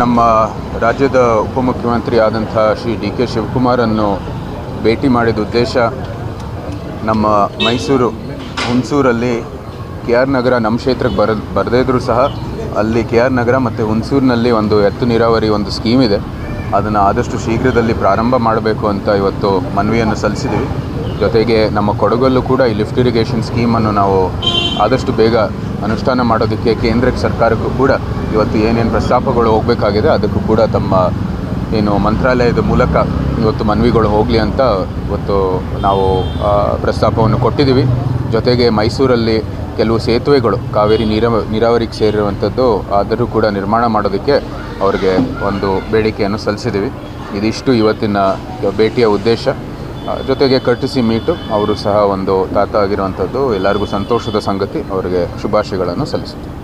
ನಮ್ಮ ರಾಜ್ಯದ ಉಪಮುಖ್ಯಮಂತ್ರಿ ಆದಂಥ ಶ್ರೀ ಡಿ ಕೆ ಶಿವಕುಮಾರನ್ನು ಭೇಟಿ ಮಾಡಿದ ಉದ್ದೇಶ ನಮ್ಮ ಮೈಸೂರು ಹುಣಸೂರಲ್ಲಿ ಕೆ ಆರ್ ನಗರ ನಮ್ಮ ಕ್ಷೇತ್ರಕ್ಕೆ ಬರದೇ ಇದ್ದರೂ ಸಹ ಅಲ್ಲಿ ಕೆ ಆರ್ ನಗರ ಮತ್ತು ಹುಣಸೂರಿನಲ್ಲಿ ಒಂದು ಎತ್ತು ನೀರಾವರಿ ಒಂದು ಸ್ಕೀಮ್ ಇದೆ. ಅದನ್ನು ಆದಷ್ಟು ಶೀಘ್ರದಲ್ಲಿ ಪ್ರಾರಂಭ ಮಾಡಬೇಕು ಅಂತ ಇವತ್ತು ಮನವಿಯನ್ನು ಸಲ್ಲಿಸಿದ್ವಿ. ಜೊತೆಗೆ ನಮ್ಮ ಕೊಡಗಲ್ಲೂ ಕೂಡ ಈ ಲಿಫ್ಟ್ ಇರಿಗೇಷನ್ ಸ್ಕೀಮನ್ನು ನಾವು ಆದಷ್ಟು ಬೇಗ ಅನುಷ್ಠಾನ ಮಾಡೋದಕ್ಕೆ ಕೇಂದ್ರ ಸರ್ಕಾರಕ್ಕೂ ಕೂಡ ಇವತ್ತು ಏನೇನು ಪ್ರಸ್ತಾಪಗಳು ಹೋಗಬೇಕಾಗಿದೆ ಅದಕ್ಕೂ ಕೂಡ ತಮ್ಮ ಮಂತ್ರಾಲಯದ ಮೂಲಕ ಇವತ್ತು ಮನವಿಗಳು ಹೋಗಲಿ ಅಂತ ಇವತ್ತು ನಾವು ಪ್ರಸ್ತಾಪವನ್ನು ಕೊಟ್ಟಿದ್ದೀವಿ. ಜೊತೆಗೆ ಮೈಸೂರಲ್ಲಿ ಕೆಲವು ಸೇತುವೆಗಳು ಕಾವೇರಿ ನೀರಾವರಿಗೆ ಸೇರಿರುವಂಥದ್ದು ಆದರೂ ಕೂಡ ನಿರ್ಮಾಣ ಮಾಡೋದಕ್ಕೆ ಅವರಿಗೆ ಒಂದು ಬೇಡಿಕೆಯನ್ನು ಸಲ್ಲಿಸಿದ್ದೀವಿ. ಇದಿಷ್ಟು ಇವತ್ತಿನ ಭೇಟಿಯ ಉದ್ದೇಶ. ಜೊತೆಗೆ ಕರ್ಟಿಸಿ ಮೀಟು ಅವರು ಸಹ ಒಂದು ತಾತ ಆಗಿರುವಂಥದ್ದು ಎಲ್ಲರಿಗೂ ಸಂತೋಷದ ಸಂಗತಿ. ಅವರಿಗೆ ಶುಭಾಶಯಗಳನ್ನು ಸಲ್ಲಿಸುತ್ತೀವಿ.